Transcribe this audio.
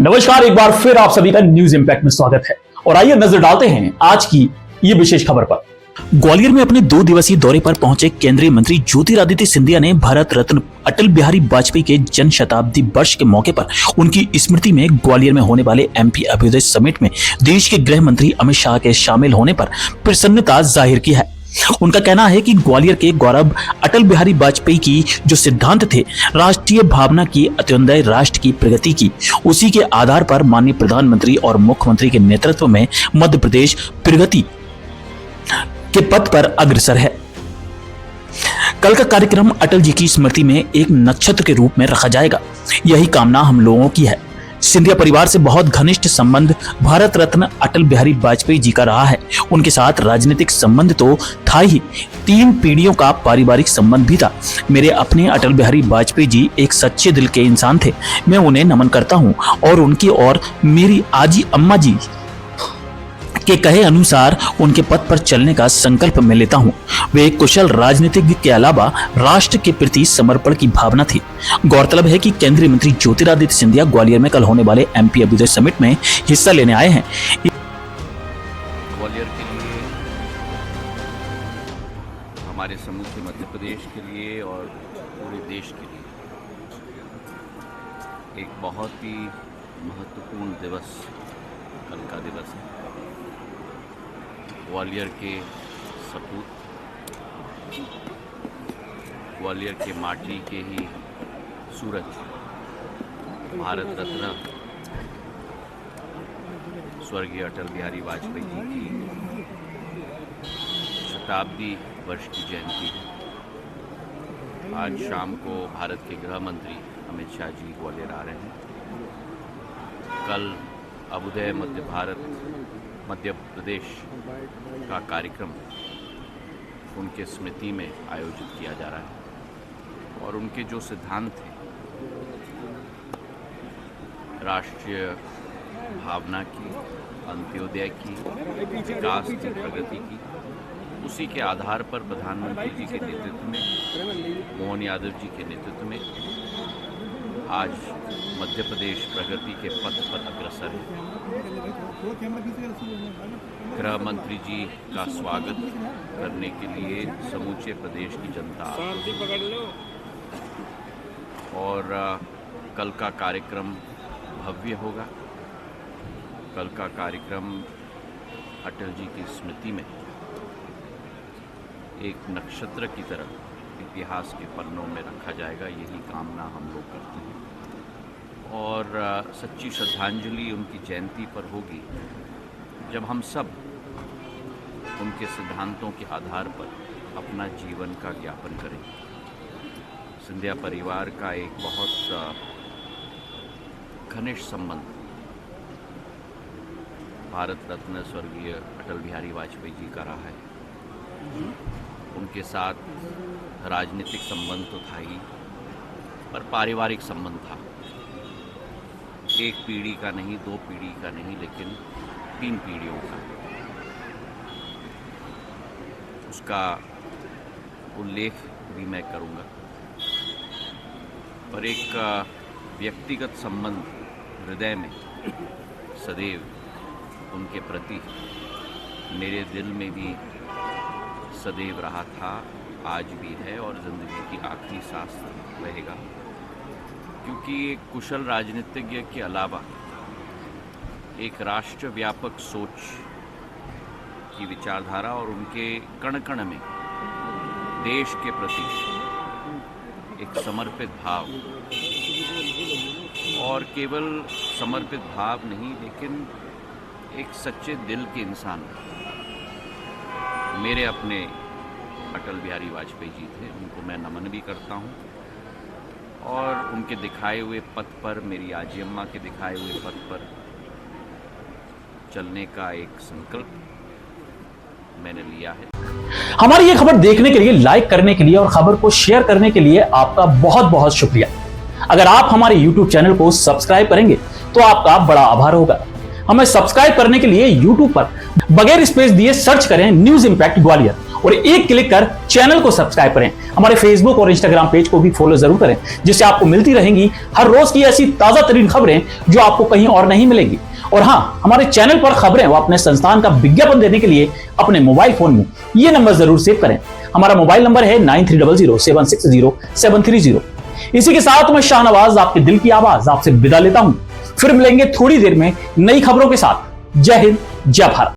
नमस्कार, एक बार फिर आप सभी का न्यूज इंपैक्ट में स्वागत है और आइए नजर डालते हैं आज की ये विशेष खबर पर। ग्वालियर में अपने 2 दिवसीय दौरे पर पहुंचे केंद्रीय मंत्री ज्योतिरादित्य सिंधिया ने भारत रत्न अटल बिहारी वाजपेयी के जन्म शताब्दी वर्ष के मौके पर उनकी स्मृति में ग्वालियर में होने वाले एमपी अभ्युदय समिट में देश के गृह मंत्री अमित शाह के शामिल होने पर प्रसन्नता जाहिर की है। उनका कहना है कि ग्वालियर के गौरव अटल बिहारी वाजपेयी की जो सिद्धांत थे, राष्ट्रीय भावना की, अत्युदय राष्ट्र की प्रगति की, उसी के आधार पर माननीय प्रधानमंत्री और मुख्यमंत्री के नेतृत्व में मध्य प्रदेश प्रगति के पथ पर अग्रसर है। कल का कार्यक्रम अटल जी की स्मृति में एक नक्षत्र के रूप में रखा जाएगा, यही कामना हम लोगों की है। सिंधिया परिवार से बहुत घनिष्ठ संबंध भारत रत्न अटल बिहारी वाजपेयी जी का रहा है। उनके साथ राजनीतिक संबंध तो था ही, 3 पीढ़ियों का पारिवारिक संबंध भी था। मेरे अपने अटल बिहारी वाजपेयी जी एक सच्चे दिल के इंसान थे। मैं उन्हें नमन करता हूं और उनकी और मेरी आजी अम्मा जी के कहे अनुसार उनके पथ पर चलने का संकल्प मैं लेता हूं। वे एक कुशल राजनीतिज्ञ के अलावा राष्ट्र के प्रति समर्पण की भावना थी। गौरतलब है कि केंद्रीय मंत्री ज्योतिरादित्य सिंधिया ग्वालियर में कल होने वाले एमपी अभ्युदय समिट में हिस्सा लेने आए हैं। ग्वालियर के लिए, हमारे समूचे मध्य प्रदेश के लिए और पूरे देश के लिए एक बहुत ही महत्वपूर्ण दिवस कल का दिवस है। ग्वालियर के सपूत, ग्वालियर के माटी के ही सूरज, भारत रत्न स्वर्गीय अटल बिहारी वाजपेयी जी की शताब्दी वर्ष की जयंती है। आज शाम को भारत के गृह मंत्री अमित शाह जी ग्वालियर आ रहे हैं। कल अभ्युदय मध्य प्रदेश का कार्यक्रम उनके स्मृति में आयोजित किया जा रहा है और उनके जो सिद्धांत थे, राष्ट्रीय भावना की, अंत्योदय की, विकास की, प्रगति की, उसी के आधार पर प्रधानमंत्री जी के नेतृत्व में, मोहन यादव जी के नेतृत्व में आज मध्य प्रदेश प्रगति के पथ पर अग्रसर है। गृह मंत्री जी का स्वागत करने के लिए समूचे प्रदेश की जनता और कल का कार्यक्रम भव्य होगा। कल का कार्यक्रम अटल जी की स्मृति में एक नक्षत्र की तरह इतिहास के पन्नों में रखा जाएगा, यही कामना हम लोग करते हैं। और सच्ची श्रद्धांजलि उनकी जयंती पर होगी जब हम सब उनके सिद्धांतों के आधार पर अपना जीवन का ज्ञापन करेंगे। सिंधिया परिवार का एक बहुत घनिष्ठ संबंध भारत रत्न स्वर्गीय अटल बिहारी वाजपेयी जी का रहा है। उनके साथ राजनीतिक संबंध तो था ही, पर पारिवारिक संबंध था। एक पीढ़ी का नहीं, 2 पीढ़ी का नहीं, लेकिन 3 पीढ़ियों का। उसका उल्लेख भी मैं करूंगा। पर एक व्यक्तिगत संबंध हृदय में सदैव उनके प्रति मेरे दिल में भी सदैव रहा था, आज भी है और ज़िंदगी की आखिरी सांस रहेगा। क्योंकि एक कुशल राजनीतिज्ञ के अलावा एक राष्ट्र व्यापक सोच की विचारधारा और उनके कण कण में देश के प्रति एक समर्पित भाव, और केवल समर्पित भाव नहीं, लेकिन एक सच्चे दिल के इंसान मेरे अपने अटल बिहारी वाजपेयी जी थे। उनको मैं नमन भी करता हूँ और उनके दिखाए हुए पथ पर, मेरी आजी अम्मा के दिखाए हुए पथ पर चलने का एक संकल्प मैंने लिया है। हमारी ये खबर देखने के लिए, लाइक करने के लिए और खबर को शेयर करने के लिए आपका बहुत बहुत शुक्रिया। अगर आप हमारे YouTube चैनल को सब्सक्राइब करेंगे तो आपका बड़ा आभार होगा। हमें सब्सक्राइब करने के लिए YouTube पर बगैर स्पेस दिए सर्च करें न्यूज इंपैक्ट ग्वालियर और एक क्लिक कर चैनल को सब्सक्राइब करें। हमारे फेसबुक और इंस्टाग्राम पेज को भी फॉलो जरूर करें, जिससे आपको मिलती रहेंगी हर रोज की ऐसी ताजा तरीन खबरें जो आपको कहीं और नहीं मिलेंगी। और हाँ, हमारे चैनल पर खबरें व अपने संस्थान का विज्ञापन देने के लिए अपने मोबाइल फोन में ये नंबर जरूर सेव करें। हमारा मोबाइल नंबर है 9300760730। इसी के साथ मैं शाहनवाज, आपके दिल की आवाज, आपसे विदा लेता हूं। फिर मिलेंगे थोड़ी देर में नई खबरों के साथ। जय हिंद, जय भारत।